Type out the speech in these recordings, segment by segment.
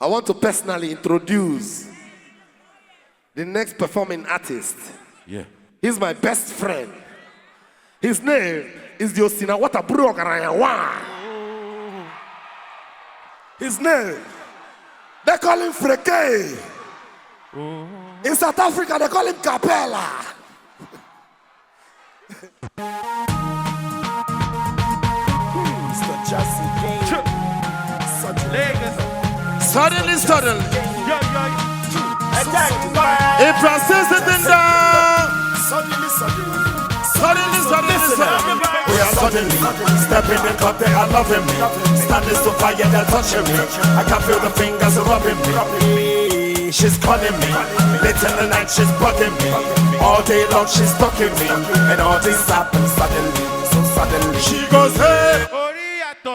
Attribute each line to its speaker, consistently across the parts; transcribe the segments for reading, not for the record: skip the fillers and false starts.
Speaker 1: I want to personally introduce the next performing artist.
Speaker 2: Yeah.
Speaker 1: He's my best friend. His name is Yosina Wataburo Garayawa. His name, they call him Freke. In South Africa, they call him Capella. Suddenly. If Francis sitting down. Suddenly. We are suddenly stepping in club, they are loving me. Standing so fire, they're touching me. I can feel the fingers rubbing me. She's calling me. Late in the night, she's bugging me. All day long, she's stalking me. And all this happens suddenly. So suddenly. She goes, hey.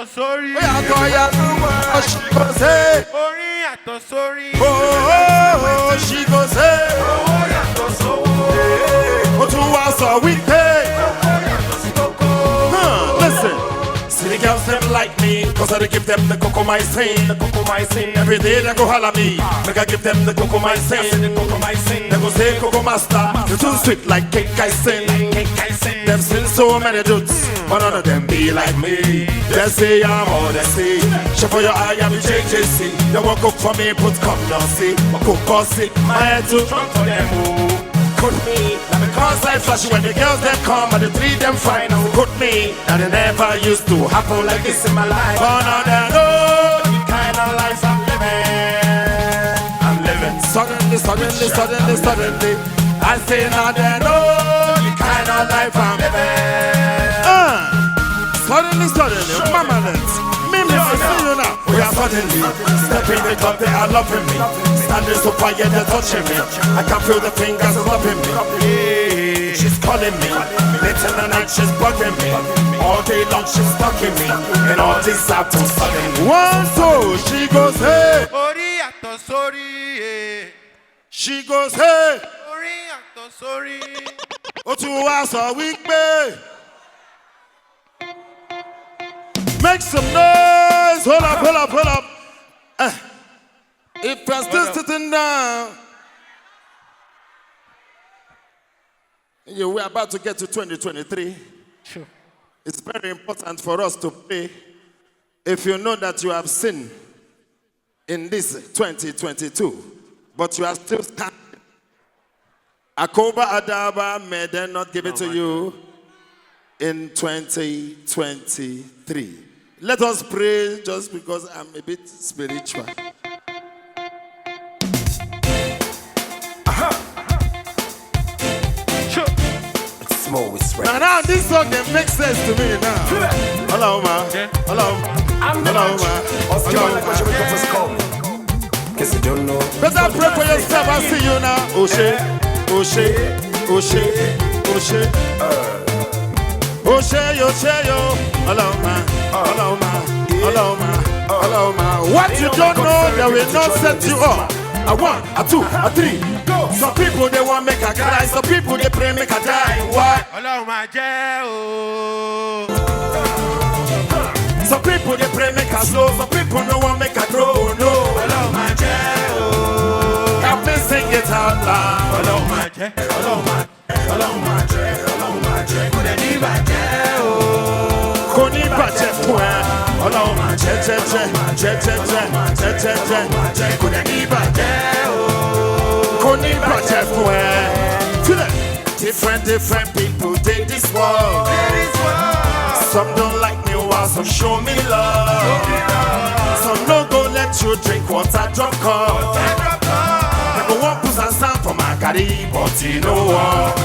Speaker 3: Sorry.
Speaker 1: Oh, she goes, hey. Oh, she goes, hey. Oh, 2 hours a weekday. Listen, see the girls them like me, cause I give them the cocoa my sin. Every day they go holla me, make I give them the cocoa my sin. They go say cocoa master, you're too sweet like Kcee. Them seen so many dudes, but none of them be like me. They say I'm all they see. Chef for your eye, I'm JJC. They won't cook for me, put come now see. I cook bossy, my head too strong for them. Could me, now because I flash when the girls them come and the three them fine. Could me, now they never used to happen like this in my life. But now they know the kind of life I'm living. Suddenly. I say now they know the kind of life I'm living. Suddenly, mama let's Mimi, I see you now. We are suddenly stepping the club, they are loving me. Standing so fire, they're touching me. I can feel the fingers rubbing me. She's calling me. Late in the night, she's bugging me. All day long, she's stalking me. And all this happens suddenly. 1, 2, she goes, hey. She goes, hey. Oh, 2 hours a week, babe. Make some noise. Hold up. If you're still sitting down, we're about to get to 2023.
Speaker 3: Sure.
Speaker 1: It's very important for us to pray. If you know that you have sinned in this 2022, but you are still standing, Akoba Adaba may then not give it to you in 2023. Let us pray just because I'm a bit spiritual.
Speaker 3: Sure.
Speaker 1: Now this song that makes sense to me now. Hello, ma. Better pray for yourself. I see you now. Hello, ma. What you don't know, they will not set you up. A 1, a 2, a 3. Go. Some people they want make a cry. Some people they pray make a die. Why?
Speaker 3: Hello, my
Speaker 1: Some people they pray make a slow. Some people no want make a grow. No.
Speaker 3: Hello, my
Speaker 1: Help me sing it out loud.
Speaker 3: Hello, my
Speaker 1: Different people take this world. Some don't like me while some show me love. Some no go let you drink water drop cup. People want put some sound for my carry, but you know what?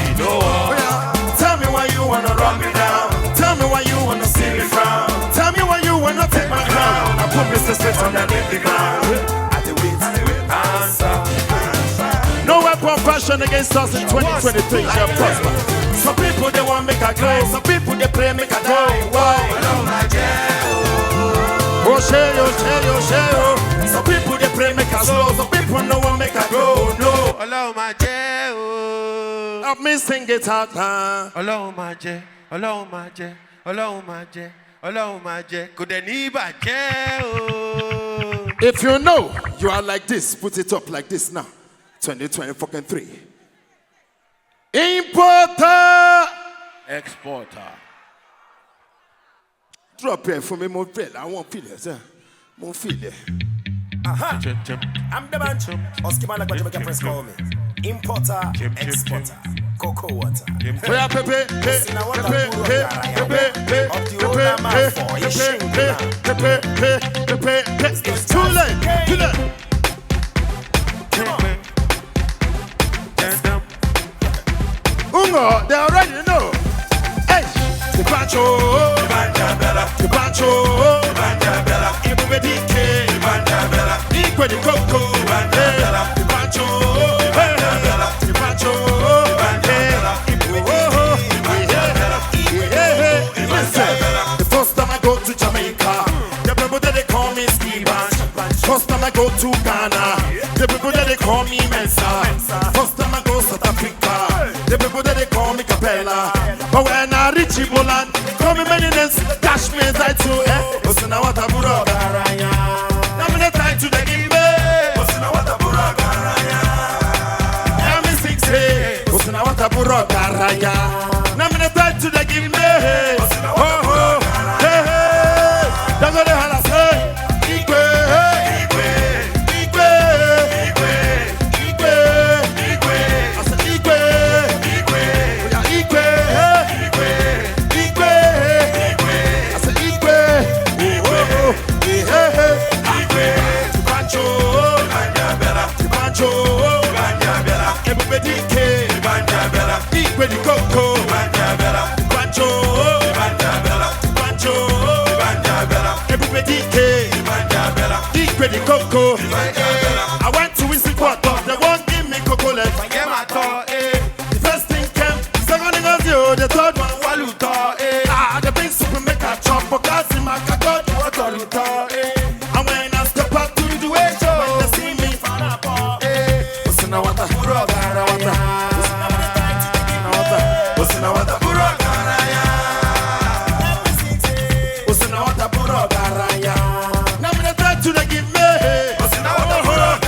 Speaker 1: Tell me why you wanna run me down. Tell me why you wanna see me frown. Tell me why you wanna take my crown. I put Mr. Straight underneath the ground. I do it, answer. No weapon fashion against us in 2023 shall prosper. Some people they want make a grow. Some people they pray make a die. Why? Oh, share. Some people they pray make a slow. Some people no one make a grow. No.
Speaker 3: Hello, my
Speaker 1: Help me sing it out.
Speaker 3: Hello, my Could any bàjẹ́ o?
Speaker 1: If you know you are like this, put it up like this now. 2023. Importer.
Speaker 3: Exporter.
Speaker 1: Drop here for me, more feel. I won't feel it, sir. More feel it.
Speaker 2: I'm DBanj. Oskiman like what you make a press call me. Importer, exporter, cocoa water.
Speaker 1: Pepe, pepe, it's too late. Ungo, they already know. Hey, the pancho, the pancho, the coco, the pancho, the pancho. The first time I go to Jamaica, the people that they call me DBanj. First time I go to Ghana, the people that they call me Mensa. First time I go South Africa, the people that they call me Capella. But when I reach Iboland, call me many names, dash me inside to Listen, I want a buraga. Now I'm not trying to the game. Listen, I want a buraga. I'm in 6 Listen, I want a buraga. Now I'm not trying to the game. That's what the hell I say. Igwe. I said Igwe. I said Igwe. Pancho. Everybody Igwe the coco. Pancho. Everybody Igwe the coco. I went to visit water. They won't give me cocoa left. The first thing came, second thing was you, the third one waluta. The big super make a chop, but guys in my cacot, waluta. And when I step up to the way show, when they see me, listen, I want a buraga. Listen, I want a buraga. Listen, I want a buraga. Now I'm gonna try to give me. Listen, I want a buraga.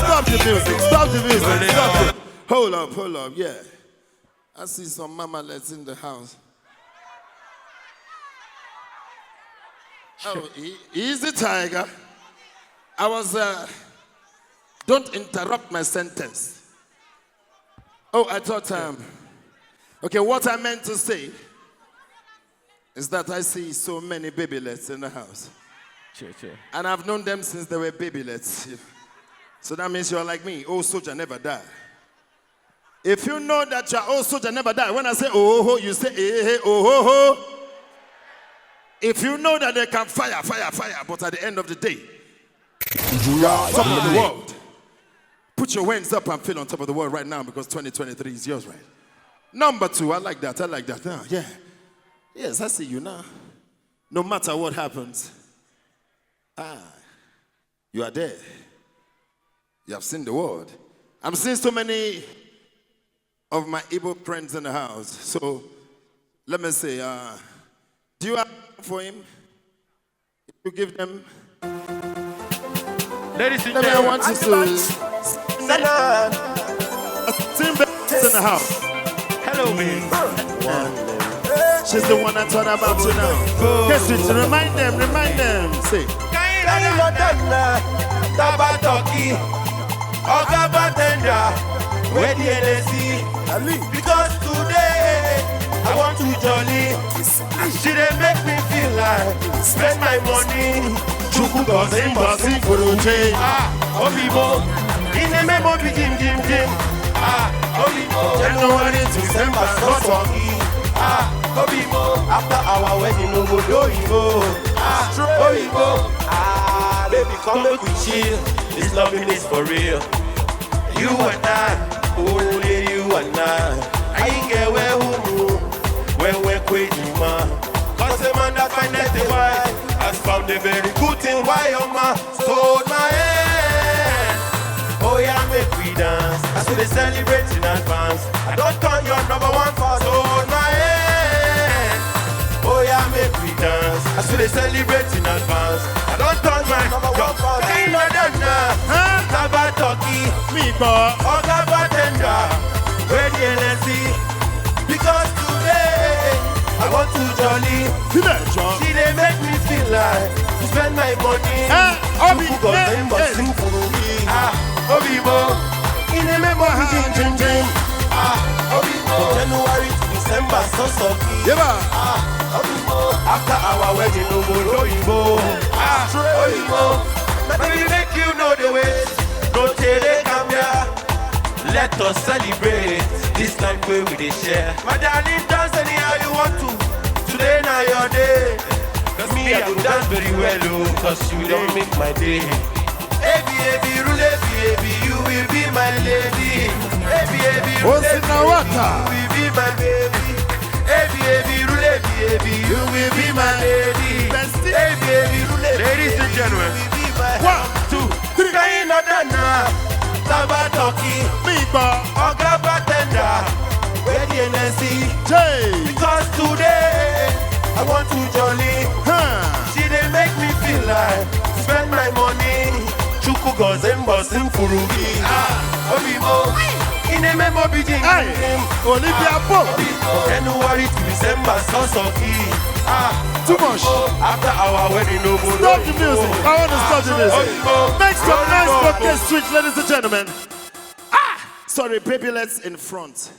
Speaker 1: Stop the music. Stop it. Hold up, yeah. I see some mama-lets in the house. Oh, he's the tiger. I was, don't interrupt my sentence. Oh, I thought, okay, what I meant to say is that I see so many babylets in the house.
Speaker 3: Sure.
Speaker 1: And I've known them since they were babylets. So that means you're like me, old soldier never die. If you know that your old soldier never die, when I say oh ho, you say eh oh ho. If you know that they can fire, but at the end of the day, top of the world. Put your hands up and feel on top of the world right now because 2023 is yours, right? Number 2, I like that. Now, yeah. Yes, I see you now. No matter what happens, you are there. You have seen the world. I'm seeing so many of my Igbo friends in the house. So let me say, do you have for him? You give them.
Speaker 3: Ladies and
Speaker 1: Let me
Speaker 3: gentlemen,
Speaker 1: want to see. In the house.
Speaker 3: hello, man.
Speaker 1: She's the one I'm talking about you now. Kcee, remind them. Say.
Speaker 3: Because today I want to jolly. She didn't make me feel like spend my money.
Speaker 1: Chuku bossy for the change.
Speaker 3: Obibo, in the memo be Jim. Obibo,
Speaker 1: January to December, not for me.
Speaker 3: Obibo, after our wedding, no go do Obibo. Baby, come make we chill. This loving is for real. You and I, only you and I ain't get where who when we're quitting, man. Cause the man that find that the wife has found a very good thing. Why your man sold my hand? Oh yeah, make we dance. I see they celebrate in advance. I don't turn your number one for sold my hand. Oh yeah, make we dance. I see they celebrate in advance. I don't turn my number one for ain't no done. Taba turkey,
Speaker 1: Me boy.
Speaker 3: or taba tender. Where the NSC? Because today I want to jolly. She they make me feel like to spend my money.
Speaker 1: Obi,
Speaker 3: Who got them but sing for me. Obi Bo, in the memory, jing. Obi Bo, January to December, so socky. Obi Bo, after our wedding, no more Obi Bo, maybe make you know the way. No tele come here. Let us celebrate this life where we dey share. My darling, dance anyhow you want to. Today now your day. Cause me, I go dance very well, oh. Cause you don't make my day. Baby, rule, baby, you will be my lady. Baby, rule, baby, you will be my baby. Baby, rule, baby, you will be my lady. Baby, rule, ladies and gentlemen, 1, 2, 3. Kaina dana, taba turkey, oga bartender, where the NSC? Because today I want to jolly. She they make me feel like spend my money. Chuku gozembo simfurugi. Obibo, in a memo begin.
Speaker 1: Olivia Bo.
Speaker 3: January to December, so socky.
Speaker 1: Too much.
Speaker 3: After our wedding, no more.
Speaker 1: Stop the music. I want to stop the music. Make some nice focus switch, ladies and gentlemen. Sorry, babylets in front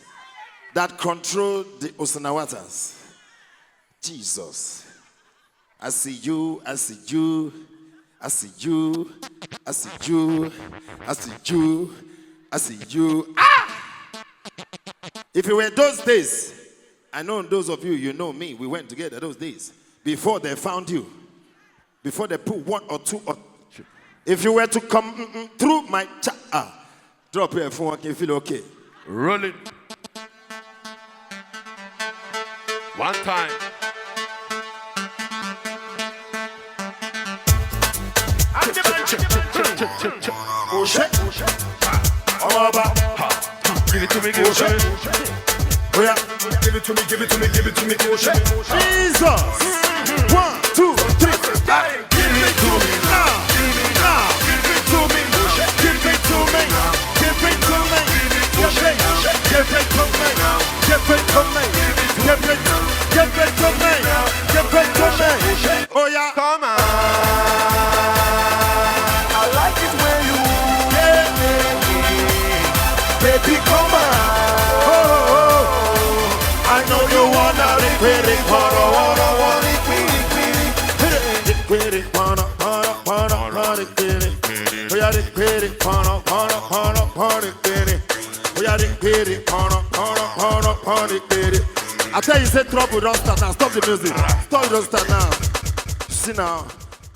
Speaker 1: that control the Osanawatans. Jesus. I see you, I see you, I see you, I see you, I see you, I see you. If it were those days, I know those of you, you know me, we went together those days. Before they found you, before they put 1 or 2 or 3. If you were to come through my drop your phone, I can feel okay.
Speaker 3: Rolling. One time.
Speaker 1: Oh shit.
Speaker 3: Give it to me, give it to me.
Speaker 1: Oh yeah.
Speaker 2: Give it to me, give it to me, give it to me, oh shit.
Speaker 1: Jesus. 1, 2, 3.
Speaker 3: Give it to me now.
Speaker 1: Give it to me. Give it to me. Give it to me. Give it to me. Give it to me. Give it to me. Give it to me. Give it to me. Oh yeah.
Speaker 3: Come on. I like it when you baby, come on.
Speaker 1: I know you wanna liquid it, I tell you, say trouble, don't start now. Stop the music. Stop, don't start now. See now,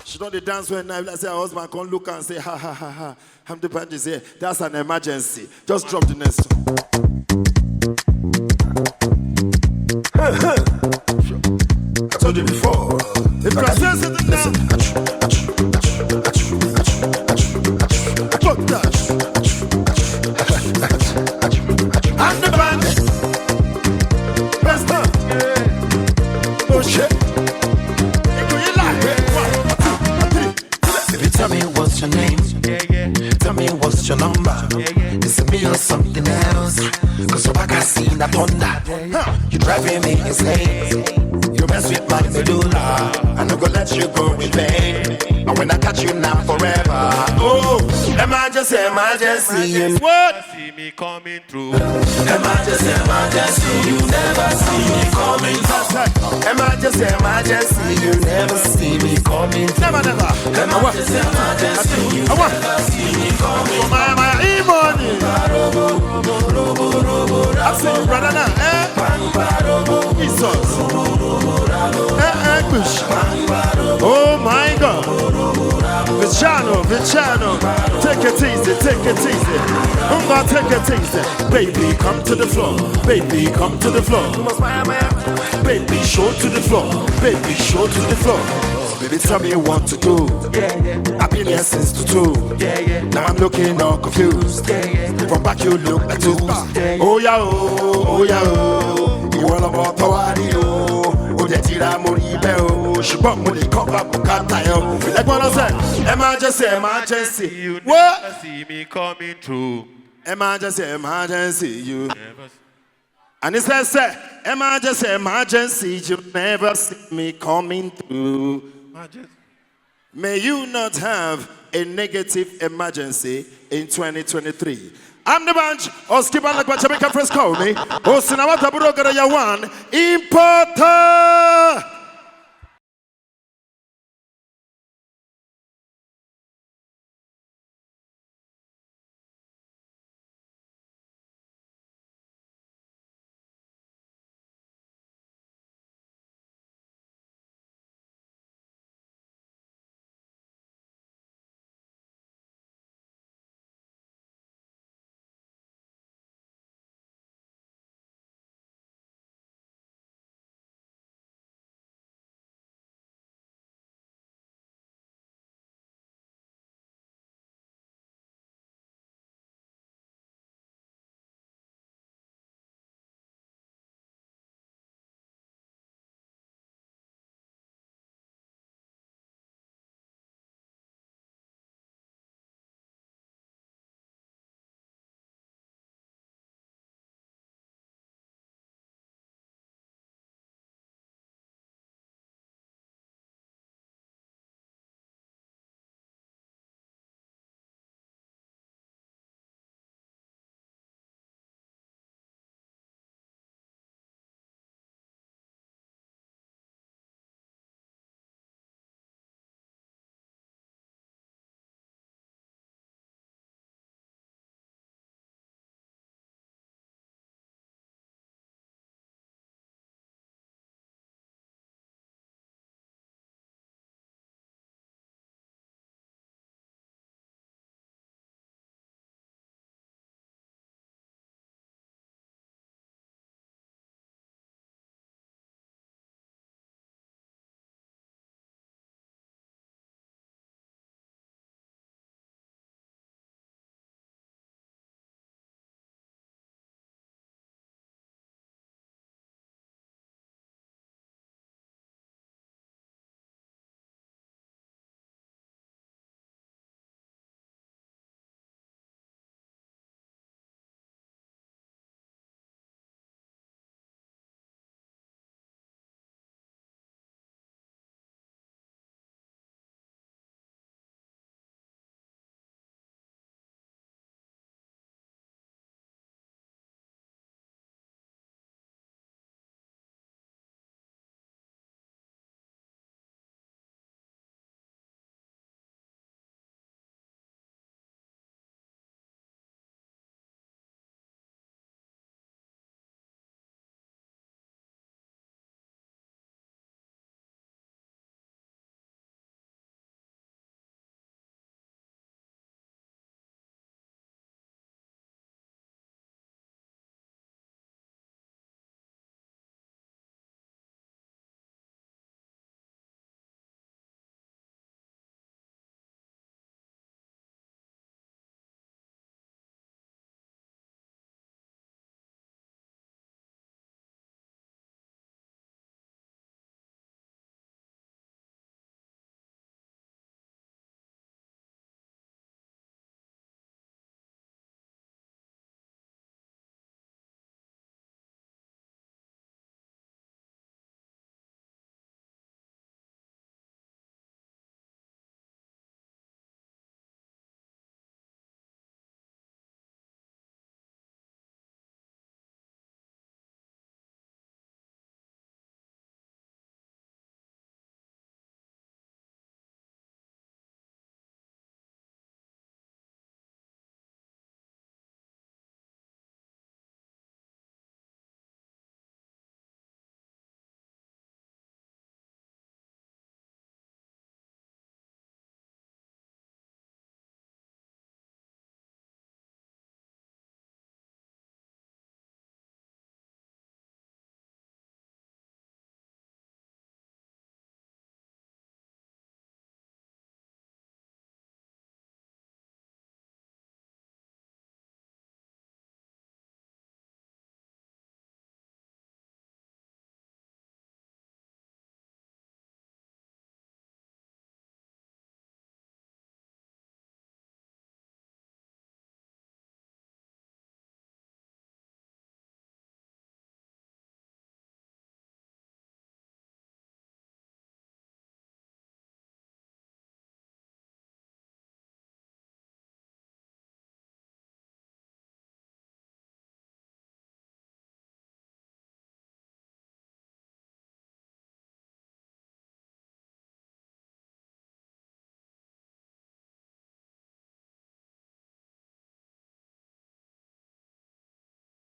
Speaker 1: she don't dance when I say her husband come look and say, ha ha ha ha. I'm the band is here. That's an emergency. Just drop the next one.
Speaker 2: I told you before.
Speaker 1: If I say something now, fuck that. And the band. Best time. Oh shit.
Speaker 4: Tell me what's your name. Tell me what's your number. Is it me or something else? Cause your back has seen that thunder. You driving me insane. You mess with my medulla. I'm not gonna let you go in vain. And when I catch you now forever. Oh, emergency, emergency.
Speaker 1: What?
Speaker 3: See me coming through.
Speaker 4: Emergency, emergency. You never see me coming through. Emergency, emergency. You never see me coming through.
Speaker 1: Never.
Speaker 4: Emergency, emergency. You never see me coming through.
Speaker 1: My e-money. I say you brother now, Jesus. Bush. Oh. Viciano, take it easy, take it easy. Take it easy. Baby, come to the floor. Baby, come to the floor. Baby, show to the floor. Baby, show to the floor. Baby, tell me what to do. I've been here since the 2. Now I'm looking all confused. From back you look like two. Oh yeah, oh yeah, oh. You all about the wadio. She bought me the cup up like what I said, emergency.
Speaker 3: You
Speaker 1: What?
Speaker 3: never see me coming through.
Speaker 1: Emergency, you. And it says, emergency, you never see me coming through. May you not have a negative emergency in 2023. I'm the bunch. Oskiba like what Jamaican friends call me. Osinawata Burogara Yawan. Importer.